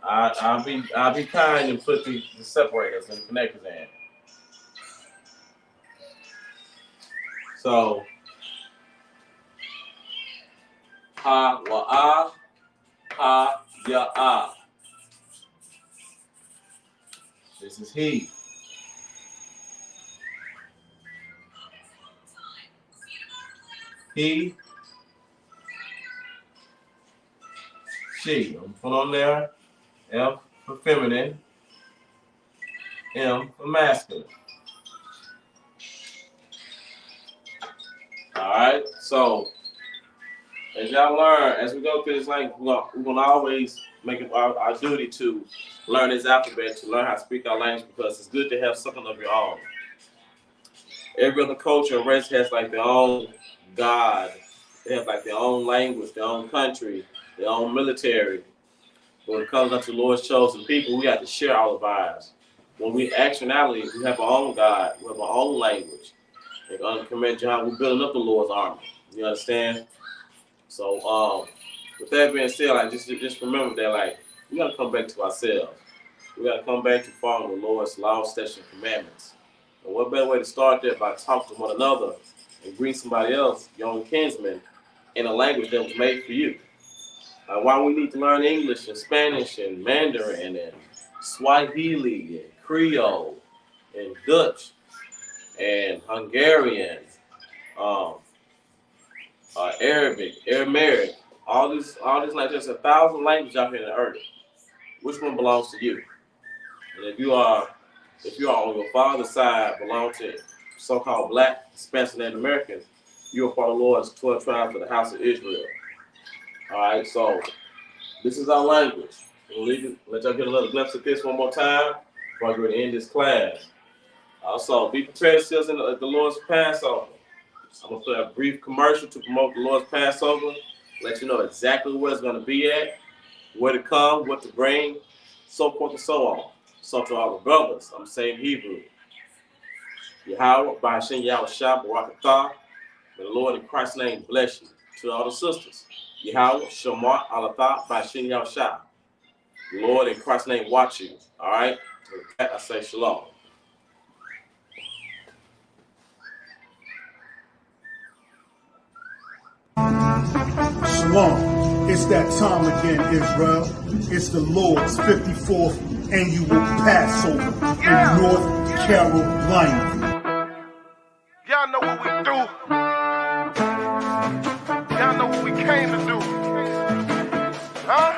I'll be kind and put the separators and the connectors in. So ha wa ah, ha ya ah. This is he. He, she. I'm put on there. F for feminine. M for masculine. All right. So as y'all learn, as we go through this language, we're gonna always make it our duty to learn this alphabet, to learn how to speak our language, because it's good to have something of your own. Every other culture or race has like their own God. They have like their own language, their own country, their own military. But when it comes down to the Lord's chosen people, we have to share all of ours. When we actuality, we have our own God, we have our own language. Like under Command John, we're building up the Lord's army. You understand? So with that being said, like just remember that like we gotta come back to ourselves. We gotta come back to following the Lord's laws, statutes, and commandments. And what better way to start that by talking to one another and greet somebody else, your own kinsman, in a language that was made for you. Why we need to learn English and Spanish and Mandarin and Swahili and Creole and Dutch and Hungarian, Arabic, Aramaic, all these like there's 1,000 languages out here in the earth. Which one belongs to you? And if you are on your father's side, belong to so-called black, Spanish, and Americans, you are part of the Lord's 12 tribes of the house of Israel. All right, so this is our language. Let y'all get a little glimpse of this one more time before I go to end this class. Also, be prepared to see us in the Lord's Passover. I'm going to play a brief commercial to promote the Lord's Passover, let you know exactly where it's going to be at, where to come, what to bring, so forth and so on. So to all the brothers, I'm saying Hebrew. Yahweh, Ba'ashem Yahushua, Barakatah. May the Lord in Christ's name bless you. To all the sisters, Yahweh, Shamar, Alatah, Ba'ashem Yahushua. The Lord in Christ's name watch you. All right? With that, I say shalom. Shalom. It's that time again, Israel. It's the Lord's 54th annual Passover in North Carolina. Y'all know what we do. Y'all know what we came to do. Huh?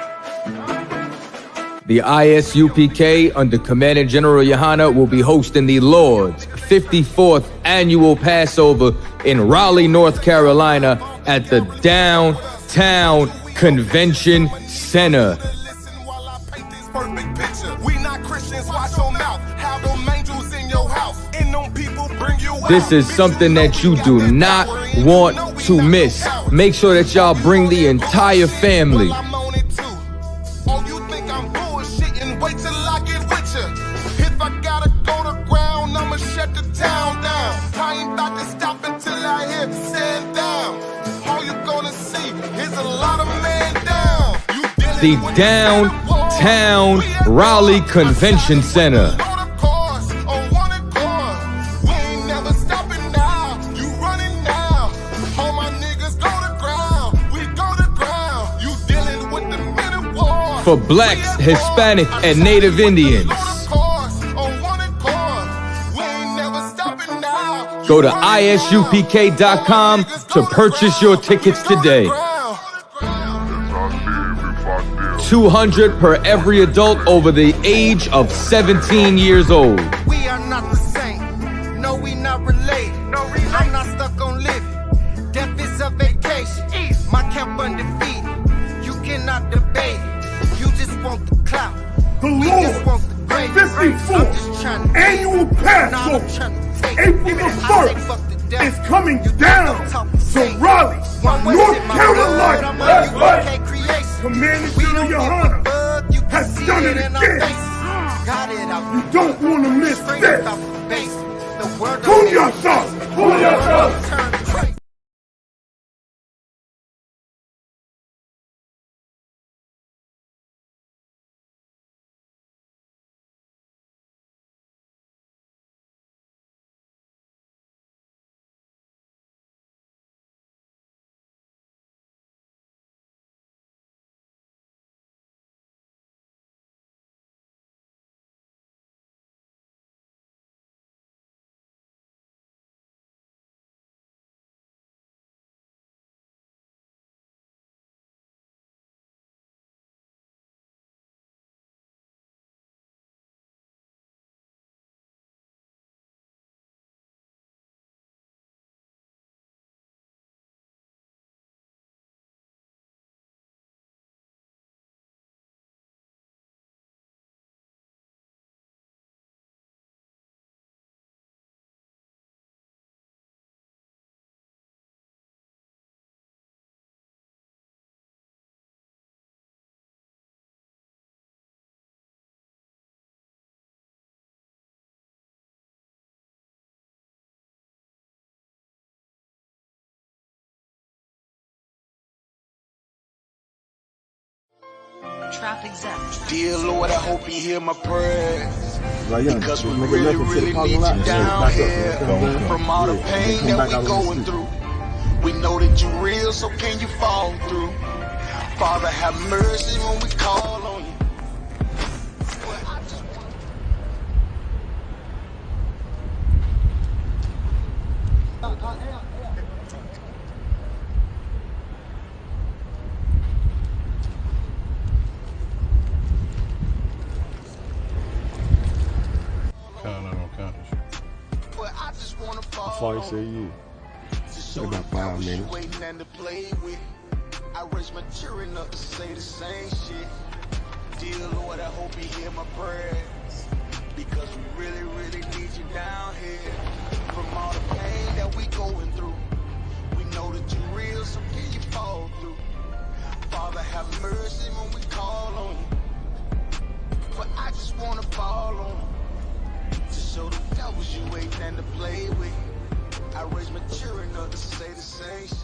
The ISUPK, under Commander General Yohana, will be hosting the Lord's 54th annual Passover in Raleigh, North Carolina at the Downtown Convention Center. This is something that you do not want to miss. Make sure that y'all bring the entire family. The Downtown Raleigh Convention Center. For blacks, Hispanic, and Native Indians. Go to isupk.com to purchase your tickets today. $200 per every adult over the age of 17 years old. We are not the same. No, we not related. I'm not stuck on living. Death is a vacation. My camp undefeated. You cannot debate it. You just want the clout. The Lord's 54th annual Passover, April the 1st, is coming down to Raleigh, North Carolina. That's right. Commander General Yohana has done it again. You don't want to miss this. Who y'all thought? trap exempt. Dear Lord, I hope you hear my prayers. Right, Because we really, really need you down here. From all the pain that we going through. We know that you real, so can you fall through? Father, have mercy when we call on you. How far you say you? About 5 minutes. I raise my children up to say the same shit. Dear Lord, I hope you hear my prayers. Because we really, really need you down here. From all the pain that we going through. We know that you're real, so can you fall through? Father, have mercy when we call on you. But I just wanna fall on you. To show the devils you ain't nothing to play with. I raise my children up to say the same shit.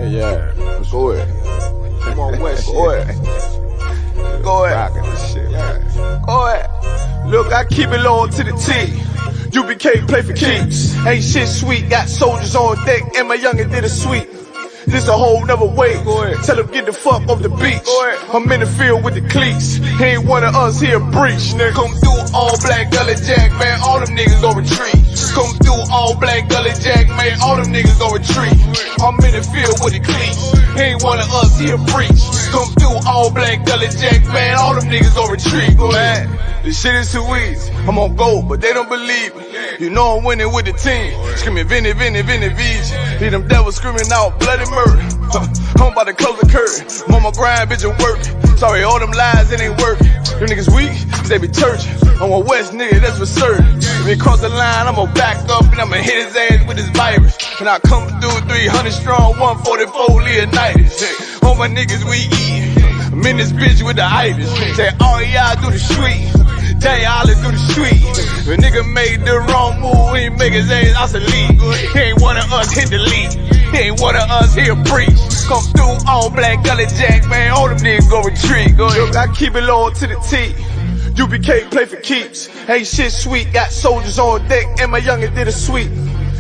Yeah. Go ahead. Come on, West. Go ahead. Go ahead. Rockin' this shit, man. Go ahead. Look, I keep it low to the T. UBK play for keeps. Ain't shit sweet. Got soldiers on deck, and my youngin' did a sweep. This a whole nother way. Tell him get the fuck off the beach. I'm in the field with the cleats. He ain't one of us here breach. Nigga, come through all black gully jack, man. All them niggas gon' retreat. Come through all black gully jack, man. All them niggas gon' retreat. I'm in the field with the cleats. He ain't one of us here breach. Come through all black gully jack, man. All them niggas gon' retreat. Man, this shit is too easy. I'm on gold, but they don't believe me. You know I'm winning with the team. Screaming Vinny, Vinny, Vinny, VG. Hear them devils screaming out bloody murder. I'm about to close the curtain. I'm on my grind, bitch, and working. Sorry, all them lies, it ain't working. Them niggas weak, cause they be churching. I'm a West nigga, that's for certain. If he cross the line, I'ma back up and I'ma hit his ass with this virus. And I come through 300 strong, 144 Leonidas. All my niggas, we eatin'. I'm in this bitch with the itis. Say, all y'all do the sweet. Jay Ollie do the sweet. If a nigga made the wrong move, he make his ass obsolete. He ain't one of us hit the lead. He ain't one of us here preach. Come through all black gully jack, man. All them niggas go retreat. Look, I keep it low to the T. UBK play for keeps. Ain't shit sweet. Got soldiers on deck, and my youngin' did a sweep.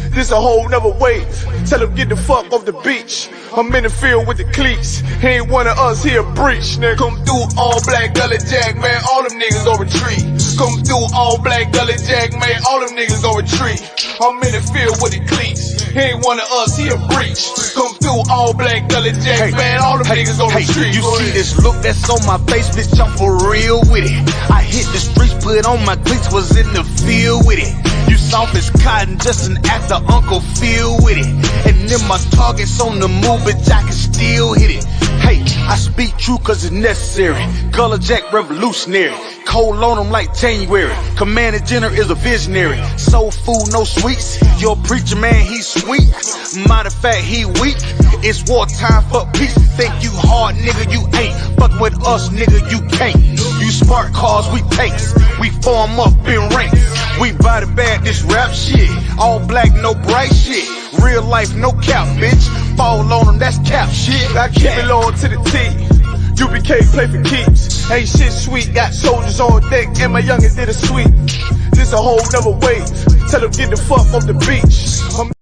This a whole nother wave. Tell him get the fuck off the beach. I'm in the field with the cleats. He ain't one of us here breach. Nigga, come through all black gully jack, man. All them niggas gon' retreat. Come through all black gully jack, man. All them niggas gon' retreat. I'm in the field with the cleats. He ain't one of us here breach. Come through all black gully jack, man. All them niggas gon' retreat. You see this look that's on my face, bitch? I'm for real with it. I hit the streets, put on my cleats, was in the field with it. You soft as cotton, just an actor, Uncle Phil with it. And then my target's on the move, bitch, I can still hit it. Hey, I speak true cause it's necessary. Gullah Jack revolutionary. Cold on them like January. Commander General is a visionary. Soul food, no sweets. Your preacher man, he's sweet. Matter of fact, he weak. It's wartime for peace. Think you hard, nigga, you ain't. Fuck with us, nigga, you can't. You smart cars, we takes. We form up in ranks. We body bag this rap shit. All black, no bright shit. Real life, no cap, bitch. Fall on them, that's cap shit. I keep it low to the T. UBK play for keeps. Ain't shit sweet. Got soldiers on deck, and my youngin' did a sweep. This a whole nother wave. Tell them get the fuck off the beach.